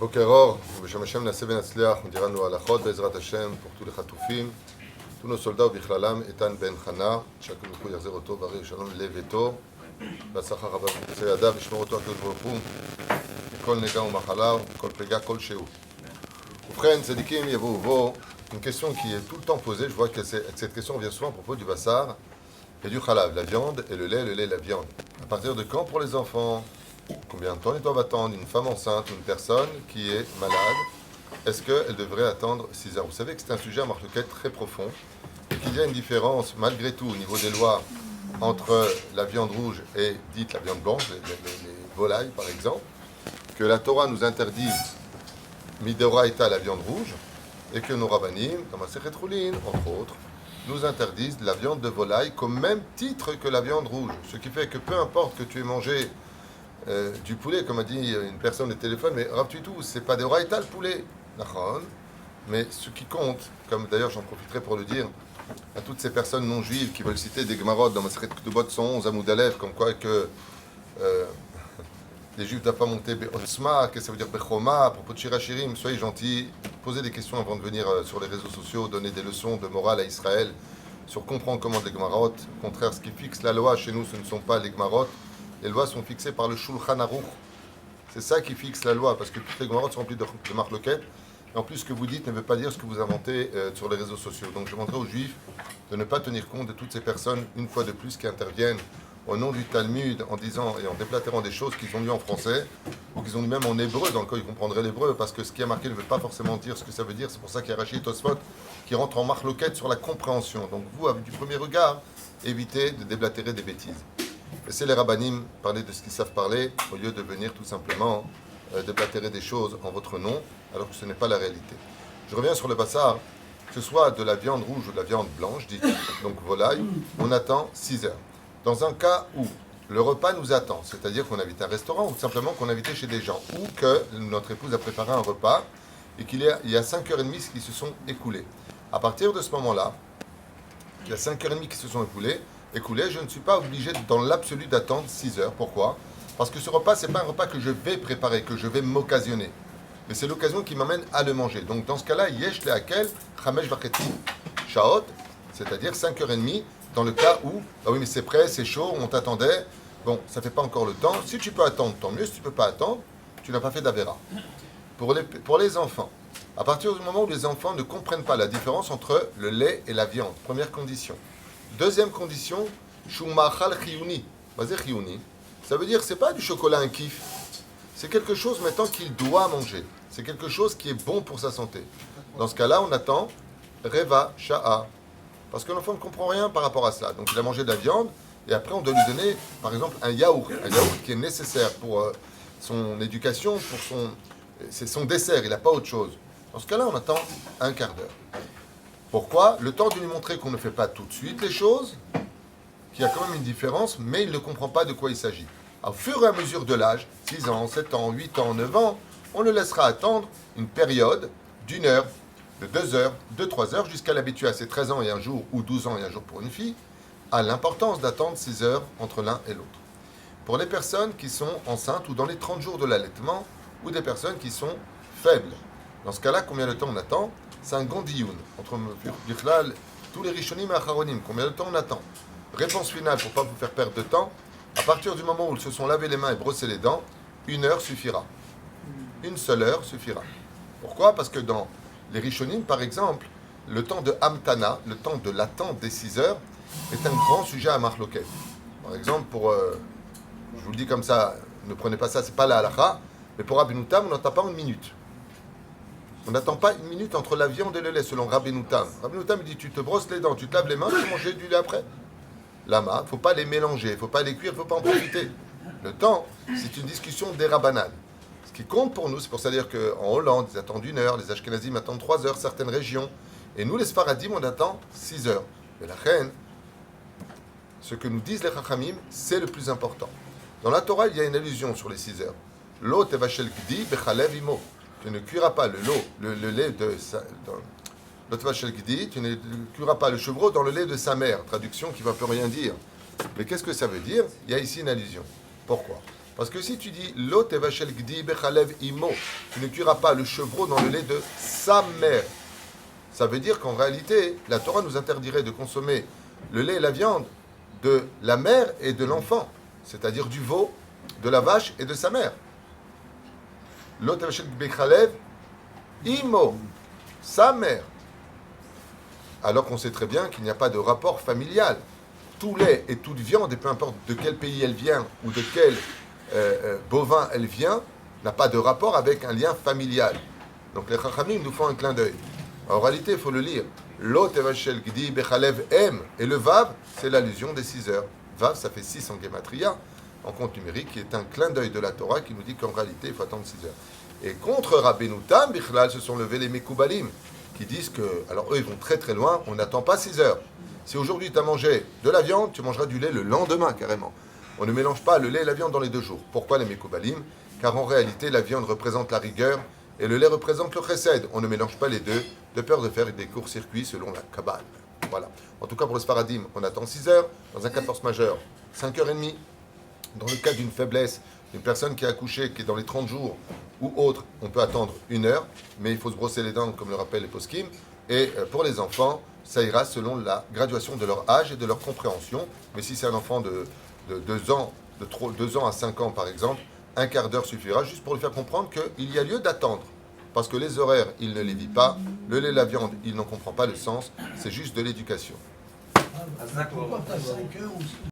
Bokeror, Beshem Hashem Naseh Ben Atzliach, on dira nos halachot, Bezrat Hashem, pour tous les chatoufim, tous nos soldats, Bichlalam, Etan Ben Chana, chacun nous peut dire Oto, Varir Shalom, Leveto, Basachar Rabba Seyada, Bishmor Oto, Akos Borfou, Kol Nega ou Machala, Kol Plega, Kol Sheou. Oufren, Tzedikim, Yavo Uvo, une question qui est tout le temps posée, je vois que cette question vient souvent à propos du Bassar et du Chalav, la viande et le lait, la viande. À partir de quand pour les enfants? Combien de temps ils doivent attendre une femme enceinte ou une personne qui est malade? Est-ce qu'elle devrait attendre 6 heures? Vous savez que c'est un sujet à marloquette très profond et qu'il y a une différence malgré tout au niveau des lois entre la viande rouge et dite la viande blanche, les volailles par exemple, que la Torah nous interdit midoraïta la viande rouge et que nos rabbanim, dans ma Masechet Choulin, entre autres, nous interdisent la viande de volaille comme même titre que la viande rouge. Ce qui fait que peu importe que tu aies mangé du poulet, comme a dit une personne au téléphone, mais Rav Tuitou, c'est pas des oraïta le poulet, mais ce qui compte, comme d'ailleurs j'en profiterai pour le dire à toutes ces personnes non juives qui veulent citer des Gemarot dans Masechet Ketubot 111 Amoud Aleph, comme quoi que les juifs ne doivent pas monter Be'otzma, qu'est-ce que ça veut dire Bechoma, à propos de Shirachirim, soyez gentils, posez des questions avant de venir sur les réseaux sociaux, donner des leçons de morale à Israël, sur comprendre comment les Gemarot. Au contraire, ce qui fixe la loi chez nous, ce ne sont pas les Gemarot. Les lois sont fixées par le Shulchan Aruch. C'est ça qui fixe la loi, parce que toutes les Gemarot sont remplies de marloquettes. Et en plus, ce que vous dites ne veut pas dire ce que vous inventez sur les réseaux sociaux. Donc je demanderai aux Juifs de ne pas tenir compte de toutes ces personnes, une fois de plus, qui interviennent au nom du Talmud en disant et en déplatérant des choses qu'ils ont lues en français, ou qu'ils ont lu même en hébreu, dans le cas où ils comprendraient l'hébreu, parce que ce qui est marqué ne veut pas forcément dire ce que ça veut dire. C'est pour ça qu'il y a Rashi et Tosfot qui rentrent en marloquette sur la compréhension. Donc vous, avec du premier regard, évitez de déblatérer des bêtises. Laissez les rabbanim parler de ce qu'ils savent parler, au lieu de venir tout simplement déblatérer des choses en votre nom, alors que ce n'est pas la réalité. Je reviens sur le bassar, que ce soit de la viande rouge ou de la viande blanche, dit donc volaille, on attend 6 heures. Dans un cas où le repas nous attend, c'est-à-dire qu'on invite un restaurant, ou tout simplement qu'on invite chez des gens, ou que notre épouse a préparé un repas, et qu'il y a 5h30 qui se sont écoulées. À partir de ce moment-là, il y a 5h30 qui se sont écoulées, je ne suis pas obligé dans l'absolu d'attendre 6 heures. Pourquoi? Parce que ce repas, ce n'est pas un repas que je vais préparer, que je vais m'occasionner. Mais c'est l'occasion qui m'amène à le manger. Donc dans ce cas-là, yesh le'akel chamesh vacheti shaot, c'est-à-dire 5h30, dans le cas où, ah oui mais c'est prêt, c'est chaud, on t'attendait, bon, ça ne fait pas encore le temps. Si tu peux attendre, tant mieux. Si tu ne peux pas attendre, tu n'as pas fait d'avéra. Pour les enfants, à partir du moment où les enfants ne comprennent pas la différence entre le lait et la viande, première condition. Deuxième condition, shumachal chiyuni. Vas-y chiyuni. Ça veut dire que ce n'est pas du chocolat un kiff. C'est quelque chose maintenant qu'il doit manger. C'est quelque chose qui est bon pour sa santé. Dans ce cas-là, on attend reva sha'a. Parce que l'enfant ne comprend rien par rapport à cela. Donc il a mangé de la viande et après on doit lui donner par exemple un yaourt. Un yaourt qui est nécessaire pour son éducation, c'est son dessert, il n'a pas autre chose. Dans ce cas-là, on attend un quart d'heure. Pourquoi? Le temps de lui montrer qu'on ne fait pas tout de suite les choses, qu'il y a quand même une différence, mais il ne comprend pas de quoi il s'agit. Au fur et à mesure de l'âge, 6 ans, 7 ans, 8 ans, 9 ans, on le laissera attendre une période d'1 heure, de 2 heures, de 3 heures, jusqu'à l'habituer à ses 13 ans et un jour, ou 12 ans et un jour pour une fille, à l'importance d'attendre 6 heures entre l'un et l'autre. Pour les personnes qui sont enceintes ou dans les 30 jours de l'allaitement, ou des personnes qui sont faibles. Dans ce cas-là, combien de temps on attend? C'est un gondioun, entre Bichlal, tous les rishonim et acharonim. Combien de temps on attend? Réponse finale, pour ne pas vous faire perdre de temps, à partir du moment où ils se sont lavés les mains et brossé les dents, 1 heure suffira. Une seule heure suffira. Pourquoi? Parce que dans les rishonim, par exemple, le temps de hamtana, le temps de l'attente des 6 heures, est un grand sujet à marloquet. Par exemple, je vous le dis comme ça, ne prenez pas ça, c'est pas la halakha, mais pour Rabbeinu Tam, on n'attend pas 1 minute. On n'attend pas 1 minute entre la viande et le lait, selon Rabbeinu Tam. Rabbeinu Tam, il dit, tu te brosses les dents, tu te laves les mains, tu manges du lait après. Lama, il ne faut pas les mélanger, il ne faut pas les cuire, il ne faut pas en profiter. Le temps, c'est une discussion des rabbanan. Ce qui compte pour nous, c'est pour ça dire qu'en Hollande, ils attendent 1 heure, les Ashkenazim attendent 3 heures, certaines régions. Et nous, les Sfaradim, on attend 6 heures. Mais la reine, ce que nous disent les Chachamim, c'est le plus important. Dans la Torah, il y a une allusion sur les 6 heures. Lo tevashel gdi bechalev imo. Tu ne cuiras pas le lait de lo tevashel gdi, tu ne cuiras pas le chevreau dans le lait de sa mère. Traduction qui ne va plus rien dire. Mais qu'est-ce que ça veut dire? Il y a ici une allusion. Pourquoi? Parce que si tu dis Lo tevashel gdi bechalev imo, tu ne cuiras pas le chevreau dans le lait de sa mère. Ça veut dire qu'en réalité, la Torah nous interdirait de consommer le lait et la viande de la mère et de l'enfant, c'est-à-dire du veau, de la vache et de sa mère. Lo tevashel gdi bechalev imo, sa mère. Alors qu'on sait très bien qu'il n'y a pas de rapport familial. Tout lait et toute viande, et peu importe de quel pays elle vient ou de quel bovin elle vient, n'a pas de rapport avec un lien familial. Donc les Chachamim nous font un clin d'œil. En réalité, il faut le lire. Lo tevashel gdi bechalev em. Et le Vav, c'est l'allusion des 6 heures. Vav, ça fait 6 en Gematria, en compte numérique, qui est un clin d'œil de la Torah qui nous dit qu'en réalité, il faut attendre 6 heures. Et contre Rabbeinu Tam, Bichlal, se sont levés les Mekoubalim, qui disent que, alors eux, ils vont très très loin, on n'attend pas 6 heures. Si aujourd'hui tu as mangé de la viande, tu mangeras du lait le lendemain, carrément. On ne mélange pas le lait et la viande dans les 2 jours. Pourquoi les Mekoubalim? Car en réalité, la viande représente la rigueur et le lait représente le chesed. On ne mélange pas les deux, de peur de faire des courts-circuits selon la Kabbale. Voilà. En tout cas, pour le Sfaradim, on attend 6 heures. Dans un cas de force majeure, 5h30. Dans le cas d'une faiblesse, une personne qui a accouché, qui est dans les 30 jours ou autre, on peut attendre 1 heure, mais il faut se brosser les dents, comme le rappellent les poskim. Et pour les enfants, ça ira selon la graduation de leur âge et de leur compréhension. Mais si c'est un enfant de 2 ans, de 2 ans à 5 ans par exemple, un quart d'heure suffira juste pour lui faire comprendre qu'il y a lieu d'attendre. Parce que les horaires, il ne les vit pas. Le lait et la viande, il n'en comprend pas le sens. C'est juste de l'éducation. Pourquoi t'as 5 heures ou